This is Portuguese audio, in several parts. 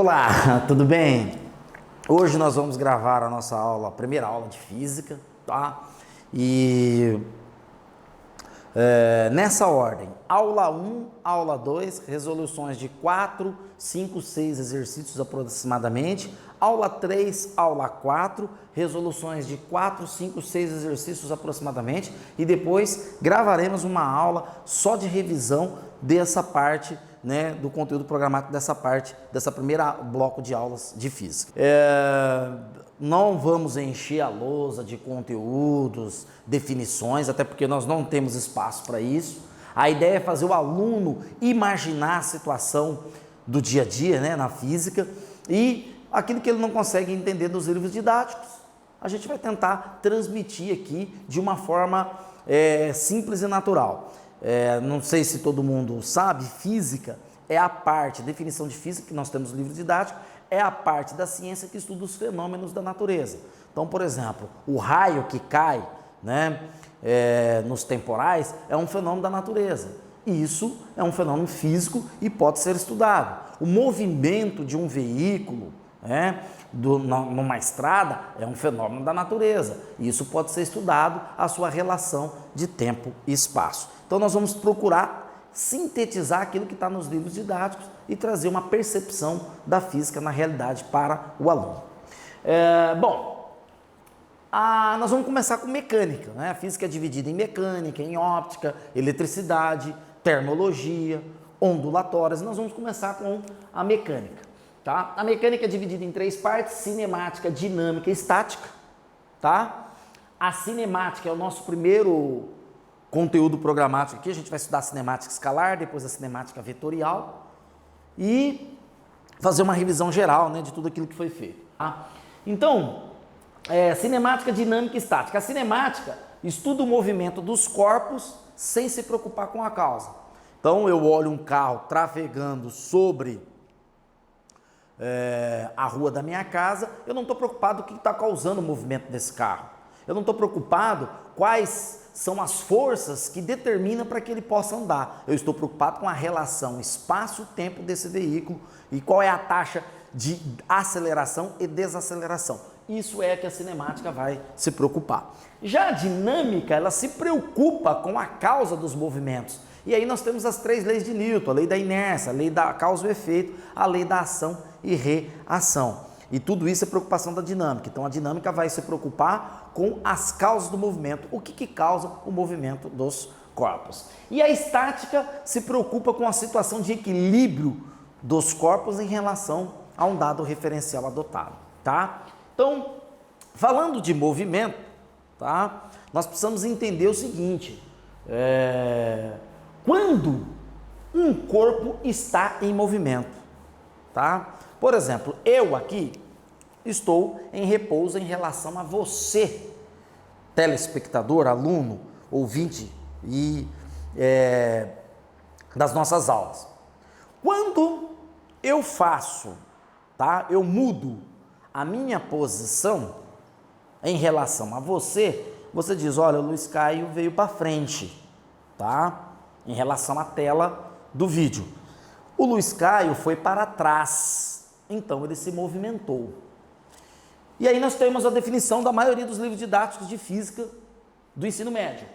Olá, tudo bem? Hoje nós vamos gravar a nossa aula, a primeira aula de física, tá? E nessa ordem, aula 1, aula 2, resoluções de 4, 5, 6 exercícios aproximadamente, aula 3, aula 4, resoluções de 4, 5, 6 exercícios aproximadamente, e depois gravaremos uma aula só de revisão dessa parte, né, do conteúdo programático dessa parte, dessa primeira bloco de aulas de física. Não vamos encher a lousa de conteúdos, definições, até porque nós não temos espaço para isso. A ideia é fazer o aluno imaginar a situação do dia a dia, né, na física, e aquilo que ele não consegue entender dos livros didáticos, a gente vai tentar transmitir aqui de uma forma simples e natural. Não sei se todo mundo sabe, física é a parte, definição de física que nós temos no livro didático, é a parte da ciência que estuda os fenômenos da natureza. Então, por exemplo, o raio que cai, né, nos temporais é um fenômeno da natureza. E isso é um fenômeno físico e pode ser estudado. O movimento de um veículo, numa estrada, é um fenômeno da natureza. E isso pode ser estudado, a sua relação de tempo e espaço. Então nós vamos procurar sintetizar aquilo que está nos livros didáticos e trazer uma percepção da física na realidade para o aluno. Nós vamos começar com mecânica, né? A física é dividida em mecânica, em óptica, eletricidade, termologia, ondulatórias. Nós vamos começar com a mecânica, tá? A mecânica é dividida em 3 partes: cinemática, dinâmica e estática, tá? A cinemática é o nosso primeiro conteúdo programático aqui. A gente vai estudar a cinemática escalar, depois a cinemática vetorial e fazer uma revisão geral, né, de tudo aquilo que foi feito, tá? Então, cinemática, dinâmica e estática. A cinemática estuda o movimento dos corpos sem se preocupar com a causa. Então, eu olho um carro trafegando sobre a rua da minha casa, eu não estou preocupado com o que está causando o movimento desse carro. Eu não estou preocupado quais são as forças que determinam para que ele possa andar. Eu estou preocupado com a relação espaço-tempo desse veículo e qual é a taxa de aceleração e desaceleração. Isso é que a cinemática vai se preocupar. Já a dinâmica, ela se preocupa com a causa dos movimentos. E aí nós temos as 3 leis de Newton: a lei da inércia, a lei da causa e efeito, a lei da ação e reação. E tudo isso é preocupação da dinâmica. Então a dinâmica vai se preocupar com as causas do movimento, o que causa o movimento dos corpos. E a estática se preocupa com a situação de equilíbrio dos corpos em relação a um dado referencial adotado, tá? Então, falando de movimento, tá? Nós precisamos entender o seguinte: quando um corpo está em movimento, tá? Por exemplo, eu aqui estou em repouso em relação a você, telespectador, aluno, ouvinte das nossas aulas. Quando eu faço, tá? Eu mudo a minha posição em relação a você, você diz: olha, o Luiz Caio veio para frente, tá? Em relação à tela do vídeo. O Luiz Caio foi para trás, então ele se movimentou. E aí nós temos a definição da maioria dos livros didáticos de física do ensino médio.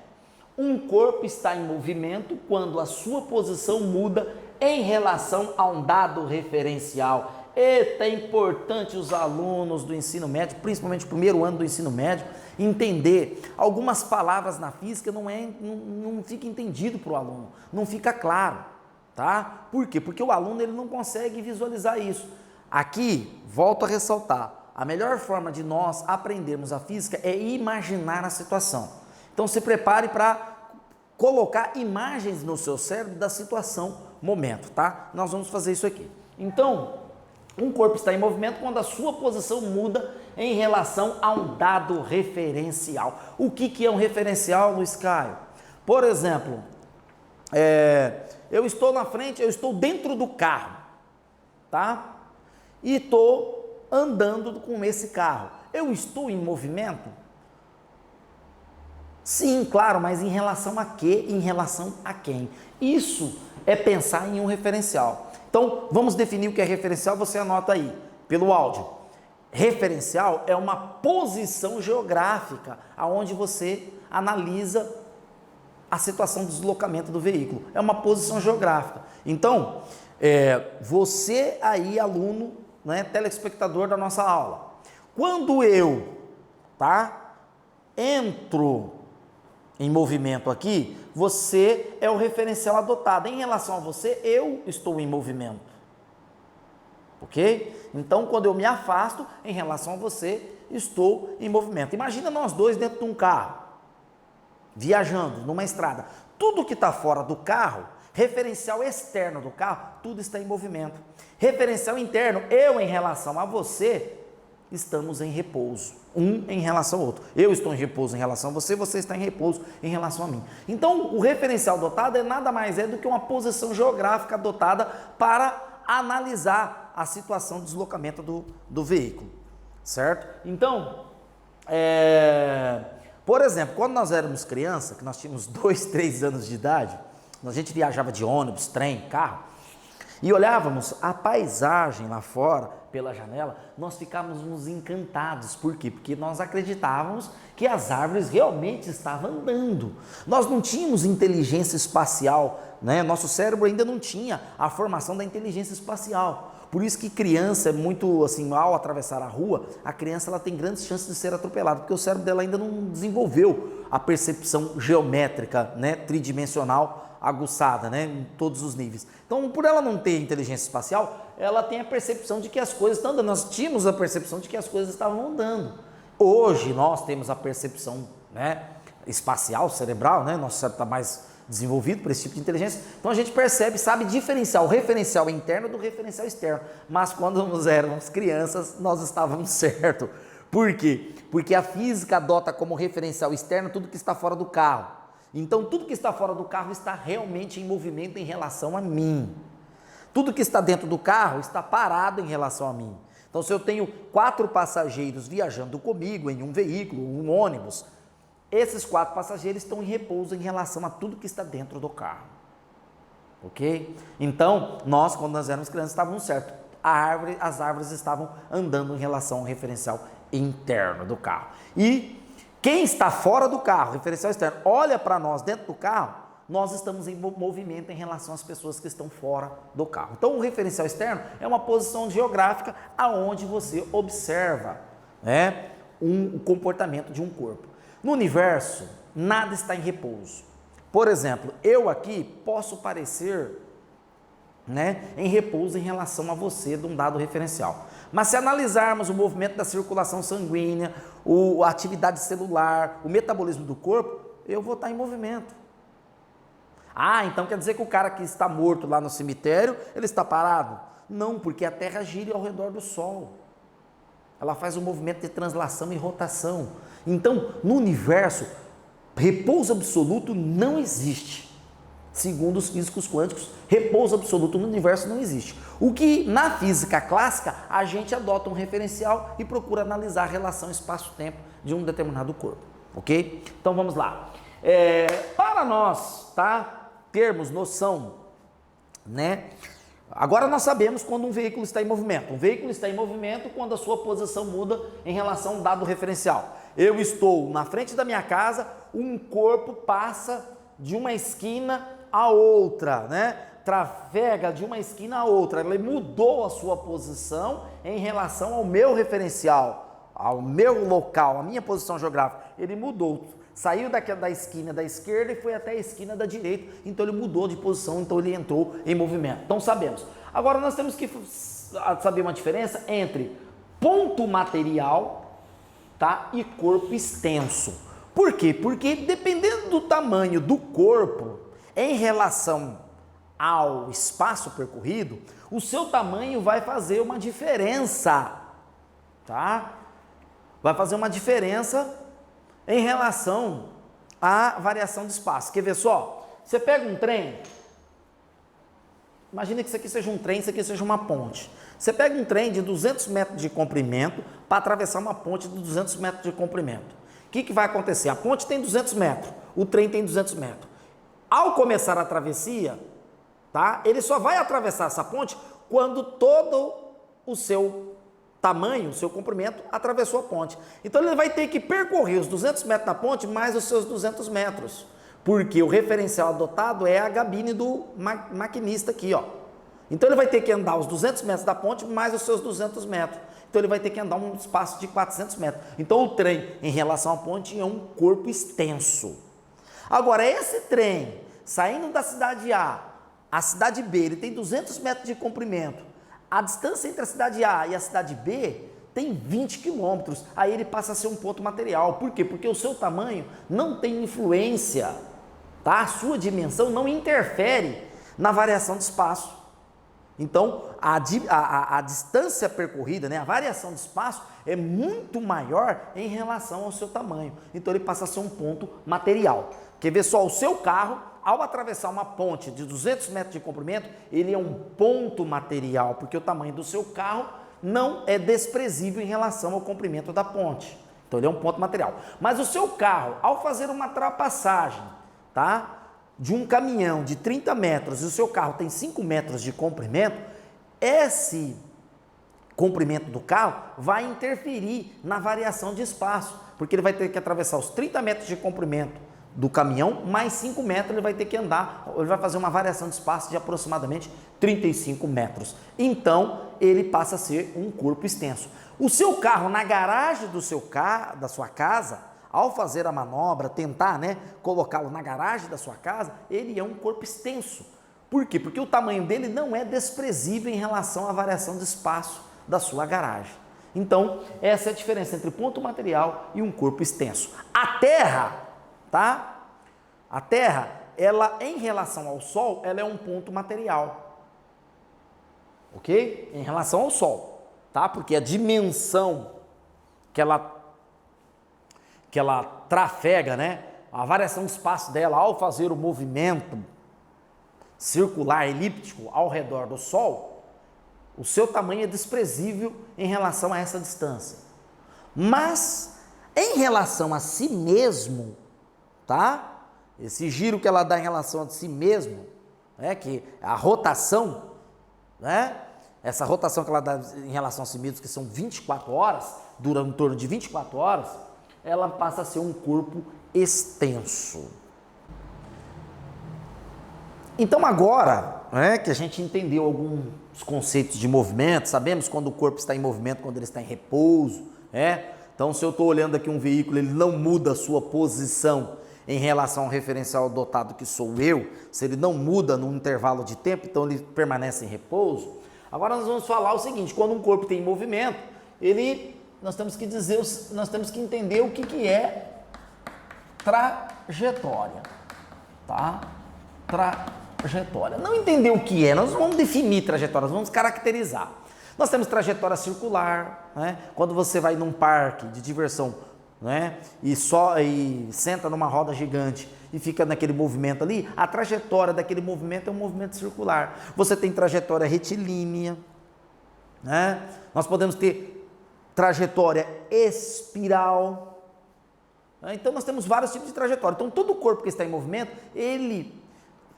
Um corpo está em movimento quando a sua posição muda em relação a um dado referencial. Eita, é importante os alunos do ensino médio, principalmente o primeiro ano do ensino médio, entender algumas palavras na física. Não fica entendido para o aluno, não fica claro. Tá? Por quê? Porque o aluno ele não consegue visualizar isso. Aqui, volto a ressaltar, a melhor forma de nós aprendermos a física é imaginar a situação. Então se prepare para colocar imagens no seu cérebro da situação, momento, tá? Nós vamos fazer isso aqui. Então, um corpo está em movimento quando a sua posição muda em relação a um dado referencial. O que é um referencial, Luiz Caio? Por exemplo, eu estou na frente, eu estou dentro do carro, tá? E estou andando com esse carro. Eu estou em movimento? Sim, claro, mas em relação a quê? Em relação a quem? Isso é pensar em um referencial. Então, vamos definir o que é referencial, você anota aí, pelo áudio. Referencial é uma posição geográfica, aonde você analisa a situação de deslocamento do veículo. É uma posição geográfica. Então, você aí, aluno, né, telespectador da nossa aula, quando eu, entro em movimento aqui, você é o referencial adotado. Em relação a você, eu estou em movimento. Ok? Então, quando eu me afasto, em relação a você, estou em movimento. Imagina nós dois dentro de um carro, viajando numa estrada. Tudo que está fora do carro, referencial externo do carro, tudo está em movimento. Referencial interno, eu em relação a você, estamos em repouso, um em relação ao outro. Eu estou em repouso em relação a você, você está em repouso em relação a mim. Então, o referencial adotado nada mais do que uma posição geográfica adotada para analisar a situação de deslocamento do veículo, certo? Então, por exemplo, quando nós éramos criança, que nós tínhamos 2, 3 anos de idade, a gente viajava de ônibus, trem, carro, e olhávamos a paisagem lá fora, pela janela, nós ficávamos encantados. Por quê? Porque nós acreditávamos que as árvores realmente estavam andando. Nós não tínhamos inteligência espacial, né? Nosso cérebro ainda não tinha a formação da inteligência espacial. Por isso que criança é muito assim, ao atravessar a rua, a criança ela tem grandes chances de ser atropelada, porque o cérebro dela ainda não desenvolveu a percepção geométrica, né, tridimensional, aguçada, né, em todos os níveis. Então, por ela não ter inteligência espacial, ela tem a percepção de que as coisas estão andando. Nós tínhamos a percepção de que as coisas estavam andando. Hoje nós temos a percepção, né, espacial, cerebral, né, nosso cérebro está mais desenvolvido para esse tipo de inteligência. Então a gente percebe, sabe diferenciar o referencial interno do referencial externo. Mas quando nós éramos crianças, nós estávamos certos. Por quê? Porque a física adota como referencial externo tudo que está fora do carro. Então, tudo que está fora do carro está realmente em movimento em relação a mim. Tudo que está dentro do carro está parado em relação a mim. Então, se eu tenho 4 passageiros viajando comigo em um veículo, um ônibus, esses 4 passageiros estão em repouso em relação a tudo que está dentro do carro. Ok? Então, nós, quando nós éramos crianças, estávamos certos. As árvores estavam andando em relação ao referencial interno do carro. E quem está fora do carro, referencial externo, olha para nós dentro do carro, nós estamos em movimento em relação às pessoas que estão fora do carro. Então, o referencial externo é uma posição geográfica aonde você observa, né, o comportamento de um corpo. No universo, nada está em repouso. Por exemplo, eu aqui posso parecer, né, em repouso em relação a você de um dado referencial. Mas se analisarmos o movimento da circulação sanguínea, a atividade celular, o metabolismo do corpo, eu vou estar em movimento. Ah, então quer dizer que o cara que está morto lá no cemitério, ele está parado? Não, porque a Terra gira ao redor do Sol. Ela faz um movimento de translação e rotação. Então, no universo, repouso absoluto não existe. Segundo os físicos quânticos, repouso absoluto no universo não existe. O que na física clássica a gente adota um referencial e procura analisar a relação espaço-tempo de um determinado corpo, ok? Então vamos lá. Para nós, termos noção, né? Agora nós sabemos quando um veículo está em movimento. Um veículo está em movimento quando a sua posição muda em relação a um dado referencial. Eu estou na frente da minha casa, um corpo passa de uma esquina a outra, né? Trafega de uma esquina a outra. Ele mudou a sua posição em relação ao meu referencial, ao meu local, a minha posição geográfica. Ele mudou. Saiu da esquina da esquerda e foi até a esquina da direita. Então ele mudou de posição, então ele entrou em movimento. Então sabemos. Agora nós temos que saber uma diferença entre ponto material, e corpo extenso. Por quê? Porque dependendo do tamanho do corpo em relação ao espaço percorrido, o seu tamanho vai fazer uma diferença, Vai fazer uma diferença em relação à variação de espaço. Quer ver só? Você pega um trem, imagina que isso aqui seja um trem, isso aqui seja uma ponte. Você pega um trem de 200 metros de comprimento para atravessar uma ponte de 200 metros de comprimento. O que vai acontecer? A ponte tem 200 metros, o trem tem 200 metros. Ao começar a travessia, tá? Ele só vai atravessar essa ponte quando todo o seu tamanho, o seu comprimento, atravessou a ponte. Então ele vai ter que percorrer os 200 metros da ponte mais os seus 200 metros, porque o referencial adotado é a gabine do maquinista aqui, ó. Então ele vai ter que andar os 200 metros da ponte mais os seus 200 metros. Então ele vai ter que andar um espaço de 400 metros. Então o trem, em relação à ponte, é um corpo extenso. Agora, esse trem, saindo da cidade A, a cidade B, ele tem 200 metros de comprimento. A distância entre a cidade A e a cidade B tem 20 quilômetros. Aí ele passa a ser um ponto material. Por quê? Porque o seu tamanho não tem influência, tá? A sua dimensão não interfere na variação de espaço. Então, a distância percorrida, né, a variação de espaço é muito maior em relação ao seu tamanho. Então, ele passa a ser um ponto material. Quer ver só? O seu carro, ao atravessar uma ponte de 200 metros de comprimento, ele é um ponto material, porque o tamanho do seu carro não é desprezível em relação ao comprimento da ponte. Então, ele é um ponto material. Mas o seu carro, ao fazer uma ultrapassagem, tá? De um caminhão de 30 metros e o seu carro tem 5 metros de comprimento, esse comprimento do carro vai interferir na variação de espaço, porque ele vai ter que atravessar os 30 metros de comprimento do caminhão, mais 5 metros ele vai ter que andar, ele vai fazer uma variação de espaço de aproximadamente 35 metros. Então, ele passa a ser um corpo extenso. O seu carro na garagem da sua casa, ao fazer a manobra, tentar, né, colocá-lo na garagem da sua casa, ele é um corpo extenso. Por quê? Porque o tamanho dele não é desprezível em relação à variação de espaço da sua garagem. Então, essa é a diferença entre ponto material e um corpo extenso. A Terra, tá? A Terra, ela, em relação ao Sol, ela é um ponto material. Ok? Em relação ao Sol, tá? Porque a dimensão que ela trafega, né? A variação de espaço dela ao fazer o movimento circular elíptico ao redor do Sol, o seu tamanho é desprezível em relação a essa distância. Mas, em relação a si mesmo, tá? Esse giro que ela dá em relação a si mesmo, né? Que a rotação, né? Essa rotação que ela dá em relação a si mesmo, que são 24 horas, dura em torno de 24 horas, ela passa a ser um corpo extenso. Então agora, né, que a gente entendeu alguns conceitos de movimento, sabemos quando o corpo está em movimento, quando ele está em repouso, né? Então se eu estou olhando aqui um veículo, ele não muda a sua posição em relação ao referencial dotado que sou eu, se ele não muda num intervalo de tempo, então ele permanece em repouso. Agora nós vamos falar o seguinte, quando um corpo tem movimento, nós temos que entender o que é trajetória, tá? Trajetória. Não entender o que é, nós vamos definir trajetória, nós vamos caracterizar. Nós temos trajetória circular, né? Quando você vai num parque de diversão, né? E senta numa roda gigante e fica naquele movimento ali, a trajetória daquele movimento é um movimento circular. Você tem trajetória retilínea, né? Nós podemos ter trajetória espiral. Então nós temos vários tipos de trajetória. Então todo corpo que está em movimento, ele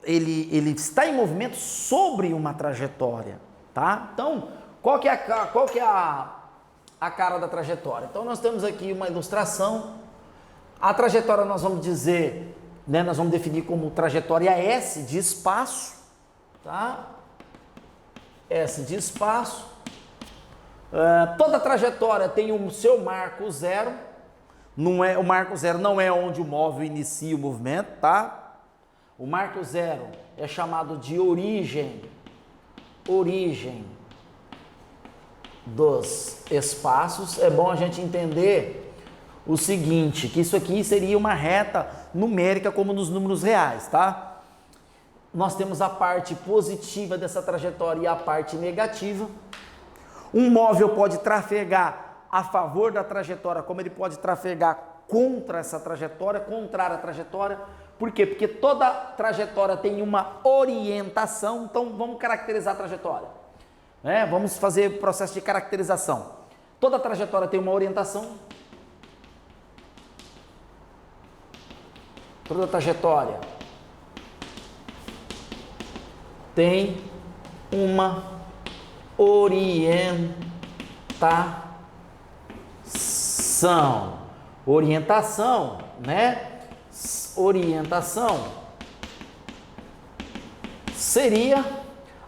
está em movimento sobre uma trajetória, tá? Então, qual que é a cara da trajetória? Então nós temos aqui uma ilustração. A trajetória nós vamos dizer, né, nós vamos definir como trajetória S de espaço, tá? S de espaço. Toda trajetória tem o seu marco zero. O marco zero não é onde o móvel inicia o movimento, tá? O marco zero é chamado de origem dos espaços. É bom a gente entender o seguinte, que isso aqui seria uma reta numérica como nos números reais, tá? Nós temos a parte positiva dessa trajetória e a parte negativa. Um móvel pode trafegar a favor da trajetória, como ele pode trafegar contra essa trajetória, contrária à trajetória. Por quê? Porque toda trajetória tem uma orientação, então vamos caracterizar a trajetória. Né? Vamos fazer o processo de caracterização. Toda trajetória tem uma orientação. Toda trajetória tem uma orientação. Orientação, né? Orientação seria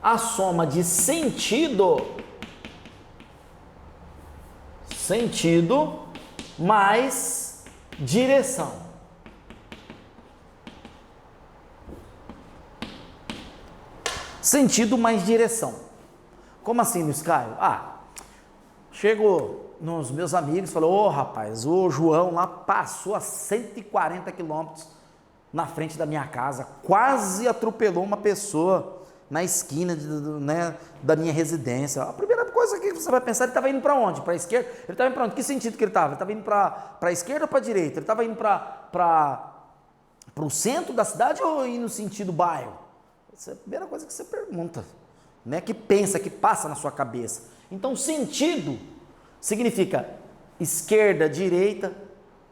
a soma de sentido mais direção. Sentido mais direção. Como assim, Luiz Caio? Chego nos meus amigos e falo, ô rapaz, o João lá passou a 140 quilômetros na frente da minha casa, quase atropelou uma pessoa na esquina né, da minha residência. A primeira coisa que você vai pensar, ele estava indo para onde? Para a esquerda? Ele estava indo para onde? Que sentido que ele estava? Ele estava indo para a esquerda ou para a direita? Ele estava indo para o centro da cidade ou indo no sentido bairro? Essa é a primeira coisa que você pergunta, né? Que pensa, que passa na sua cabeça. Então, sentido significa esquerda, direita,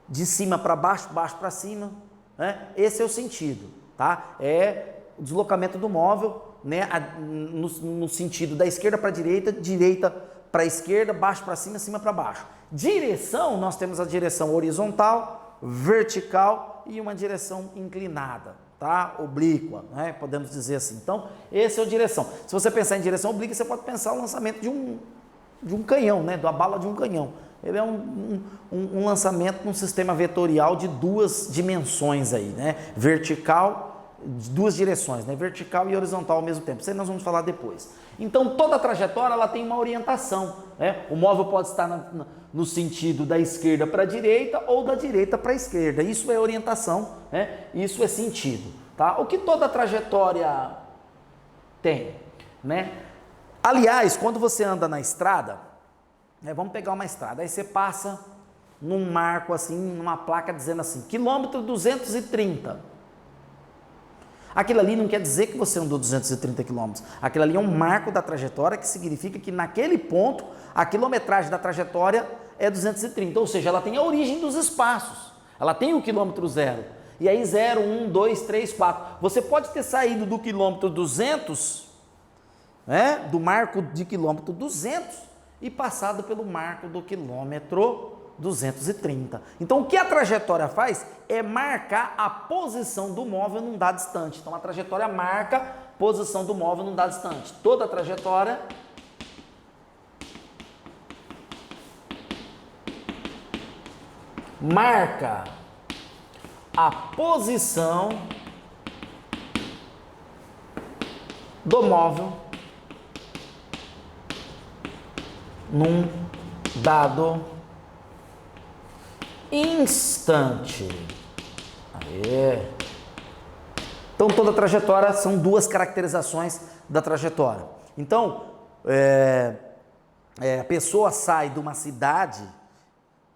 de cima para baixo, baixo para cima, né? Esse é o sentido, tá? É o deslocamento do móvel, né? No sentido da esquerda para a direita para a esquerda, baixo para cima para baixo. Direção, nós temos a direção horizontal, vertical e uma direção inclinada, tá? Oblíqua, né? Podemos dizer assim. Então, esse é o direção. Se você pensar em direção oblíqua, você pode pensar no lançamento de um canhão, né? Da bala de um canhão. Ele é um lançamento num sistema vetorial de duas dimensões aí, né? Vertical, duas direções, né? Vertical e horizontal ao mesmo tempo. Isso aí nós vamos falar depois. Então, toda a trajetória ela tem uma orientação, né? O móvel pode estar no sentido da esquerda para a direita ou da direita para a esquerda. Isso é orientação, né? Isso é sentido, tá? O que toda trajetória tem, né? Aliás, quando você anda na estrada, vamos pegar uma estrada, aí você passa num marco assim, numa placa dizendo assim, quilômetro 230. Aquilo ali não quer dizer que você andou 230 quilômetros. Aquilo ali é um marco da trajetória que significa que naquele ponto a quilometragem da trajetória é 230, ou seja, ela tem a origem dos espaços. Ela tem o quilômetro zero. E aí 0, 1, 2, 3, 4. Você pode ter saído do quilômetro 200, né, do marco de quilômetro 200 e passado pelo marco do quilômetro 230. Então, o que a trajetória faz é marcar a posição do móvel num dado instante. Então, a trajetória marca a posição do móvel num dado instante. Toda a trajetória marca a posição do móvel num dado instante. Aê. Então, toda a trajetória são duas caracterizações da trajetória. Então, a pessoa sai de uma cidade,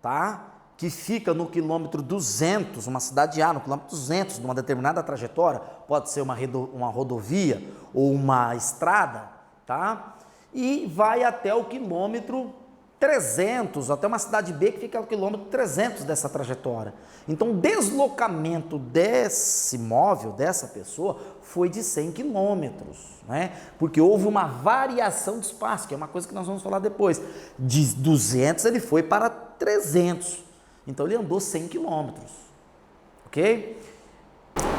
tá? Que fica no quilômetro 200, uma cidade A, no quilômetro 200, numa determinada trajetória, pode ser uma rodovia ou uma estrada, tá? E vai até o quilômetro 300, até uma cidade B que fica no quilômetro 300 dessa trajetória. Então, o deslocamento desse móvel, dessa pessoa, foi de 100 quilômetros, né? Porque houve uma variação de espaço, que é uma coisa que nós vamos falar depois. De 200 ele foi para 300. Então, ele andou 100 quilômetros, ok?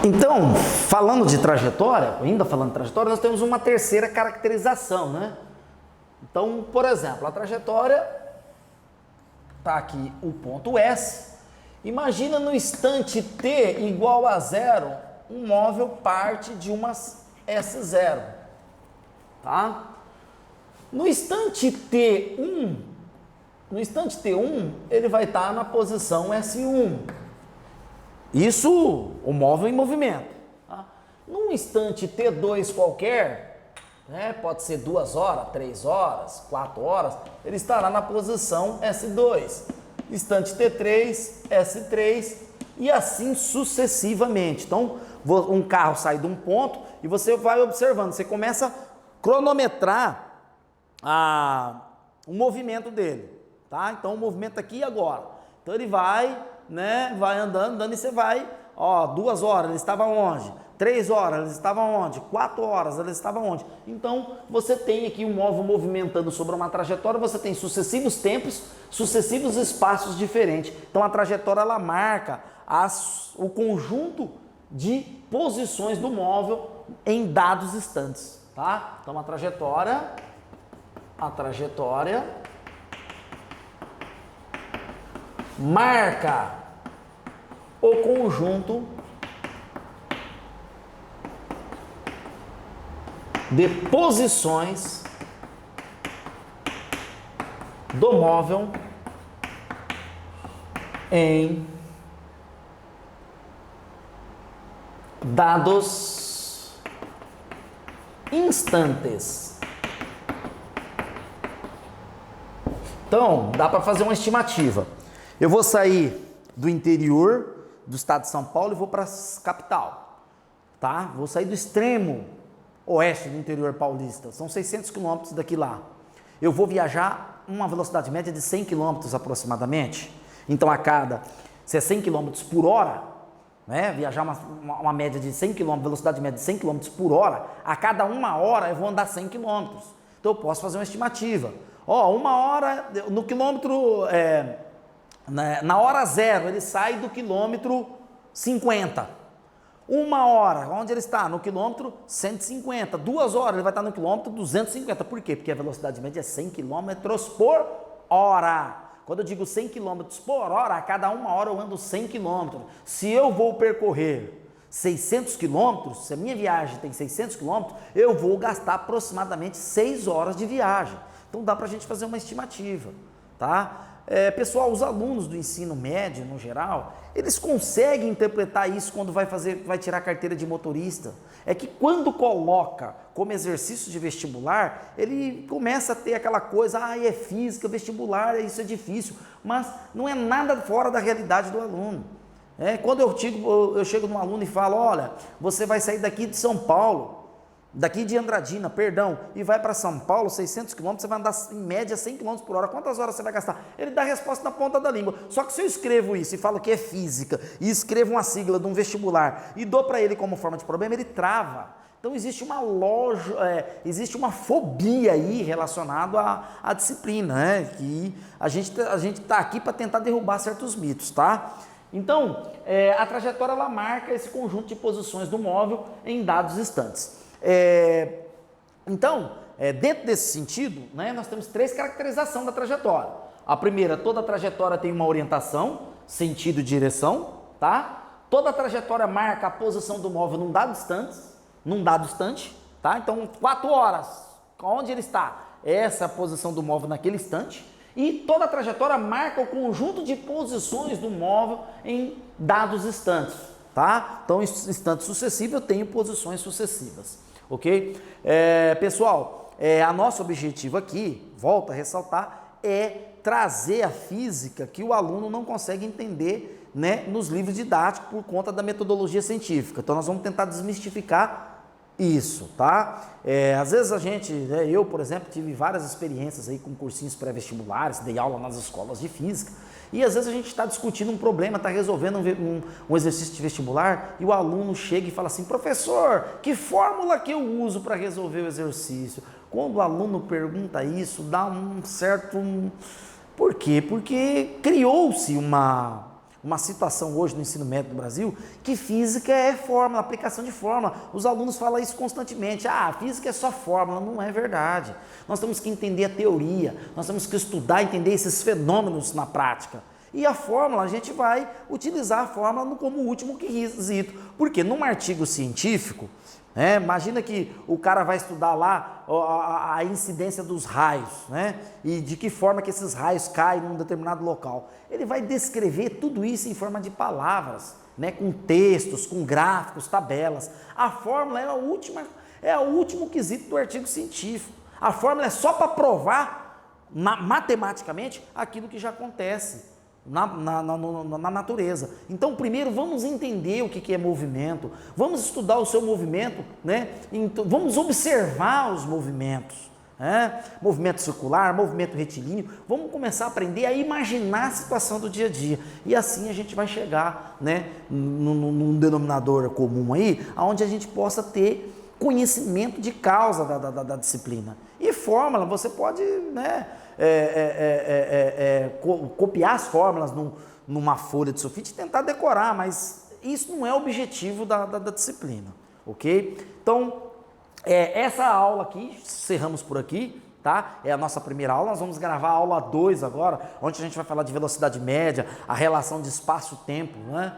Então, falando de trajetória, ainda falando de trajetória, nós temos uma terceira caracterização, né? Então, por exemplo, a trajetória está aqui o ponto S. Imagina no instante t igual a 0, um móvel parte de uma S0, tá? No instante t1, ele vai estar na posição S1. Isso, o móvel em movimento. Tá? Num instante t2 qualquer, né, pode ser 2 horas, 3 horas, 4 horas, ele estará na posição S2. Instante T3, S3 e assim sucessivamente. Então, um carro sai de um ponto e você vai observando, você começa a cronometrar o movimento dele, tá? Então, o movimento aqui e agora. Então, ele vai, né, vai andando e você vai, 2 horas, ele estava onde? 3 horas, eles estavam onde? 4 horas, eles estavam onde? Então, você tem aqui um móvel movimentando sobre uma trajetória, você tem sucessivos tempos, sucessivos espaços diferentes. Então, a trajetória, ela marca o conjunto de posições do móvel em dados instantes, tá? Então, a trajetória marca o conjunto de posições do móvel em dados instantes. Então, dá para fazer uma estimativa. Eu vou sair do interior do estado de São Paulo e vou para a capital, tá? Vou sair do extremo oeste do interior paulista, são 600 quilômetros daqui lá. Eu vou viajar uma velocidade média de 100 quilômetros aproximadamente. Então, se é 100 quilômetros por hora, né, viajar uma média de 100 km, velocidade média de 100 km por hora, a cada 1 hora eu vou andar 100 km. Então eu posso fazer uma estimativa. Ó, 1 hora, no quilômetro, na hora 0, ele sai do quilômetro 50. 1 hora, onde ele está? No quilômetro 150. 2 horas, ele vai estar no quilômetro 250. Por quê? Porque a velocidade média é 100 km por hora. Quando eu digo 100 km por hora, a cada 1 hora eu ando 100 km. Se eu vou percorrer 600 km, se a minha viagem tem 600 km, eu vou gastar aproximadamente 6 horas de viagem. Então dá para a gente fazer uma estimativa, tá? Pessoal, os alunos do ensino médio, no geral, eles conseguem interpretar isso quando vai tirar a carteira de motorista. É que quando coloca como exercício de vestibular, ele começa a ter aquela coisa, é física, vestibular, isso é difícil, mas não é nada fora da realidade do aluno. Quando eu chego num aluno e falo, olha, você vai sair daqui de São Paulo, daqui de Andradina, perdão, e vai para São Paulo, 600 km, você vai andar em média 100 km por hora, quantas horas você vai gastar? Ele dá a resposta na ponta da língua. Só que se eu escrevo isso e falo que é física, e escrevo uma sigla de um vestibular, e dou para ele como forma de problema, ele trava. Então existe existe uma fobia aí relacionada à disciplina, né? Que a gente está aqui para tentar derrubar certos mitos, tá? Então, a trajetória, ela marca esse conjunto de posições do móvel em dados instantes. Então, dentro desse sentido, né, nós temos 3 caracterizações da trajetória. A primeira, toda a trajetória tem uma orientação, sentido e direção, tá? Toda a trajetória marca a posição do móvel num dado instante, tá? Então, 4 horas, onde ele está? Essa é a posição do móvel naquele instante. E toda a trajetória marca o conjunto de posições do móvel em dados instantes, tá? Então, em instantes sucessivos, eu tenho posições sucessivas, ok? Pessoal, a nosso objetivo aqui, volto a ressaltar, é trazer a física que o aluno não consegue entender, né, nos livros didáticos por conta da metodologia científica. Então, nós vamos tentar desmistificar isso, tá? Às vezes eu, por exemplo, tive várias experiências aí com cursinhos pré-vestibulares, dei aula nas escolas de física, e às vezes a gente está discutindo um problema, está resolvendo um exercício de vestibular, e o aluno chega e fala assim, professor, que fórmula que eu uso para resolver o exercício? Quando o aluno pergunta isso, dá um certo... Por quê? Porque criou-se uma situação hoje no ensino médio do Brasil que física é fórmula, aplicação de fórmula. Os alunos falam isso constantemente. Física é só fórmula. Não é verdade. Nós temos que entender a teoria, nós temos que estudar, entender esses fenômenos na prática. E a fórmula, a gente vai utilizar a fórmula como último quesito. Porque num artigo científico, imagina que o cara vai estudar lá a incidência dos raios, né? E de que forma que esses raios caem num determinado local. Ele vai descrever tudo isso em forma de palavras, né? Com textos, com gráficos, tabelas. A fórmula é o último quesito do artigo científico. A fórmula é só para provar matematicamente aquilo que já acontece na natureza. Então, primeiro, vamos entender o que é movimento, vamos estudar o seu movimento, né? Então, vamos observar os movimentos, movimento circular, movimento retilíneo. Vamos começar a aprender a imaginar a situação do dia a dia. E assim a gente vai chegar, né, num denominador comum aí, onde a gente possa ter conhecimento de causa da disciplina. E fórmula, você pode, né, copiar as fórmulas numa folha de sulfite e tentar decorar, mas isso não é o objetivo da disciplina, ok? Então, essa aula aqui, encerramos por aqui, tá? É a nossa primeira aula, nós vamos gravar a aula 2 agora, onde a gente vai falar de velocidade média, a relação de espaço-tempo, né?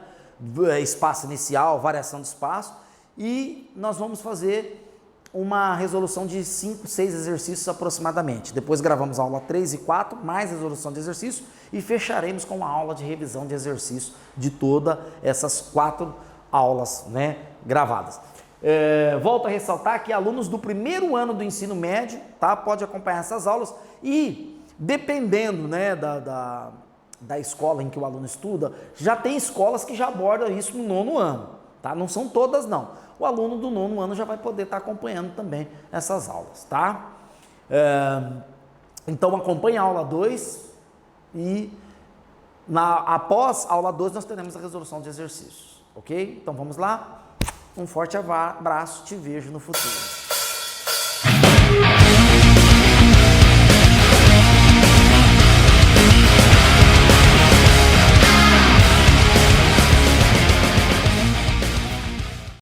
Espaço inicial, variação de espaço, e nós vamos fazer uma resolução de 5, 6 exercícios aproximadamente. Depois gravamos a aula 3 e 4, mais resolução de exercício, e fecharemos com uma aula de revisão de exercício de todas essas 4 aulas, né, gravadas. Volto a ressaltar que alunos do primeiro ano do ensino médio, tá, pode acompanhar essas aulas e, dependendo, né, da escola em que o aluno estuda, já tem escolas que já abordam isso no 9º ano, tá? Não são todas, não. O aluno do 9º ano já vai poder estar acompanhando também essas aulas, tá? Então acompanhe a aula 2 e após a aula 2 nós teremos a resolução de exercícios, ok? Então vamos lá? Um forte abraço, te vejo no futuro.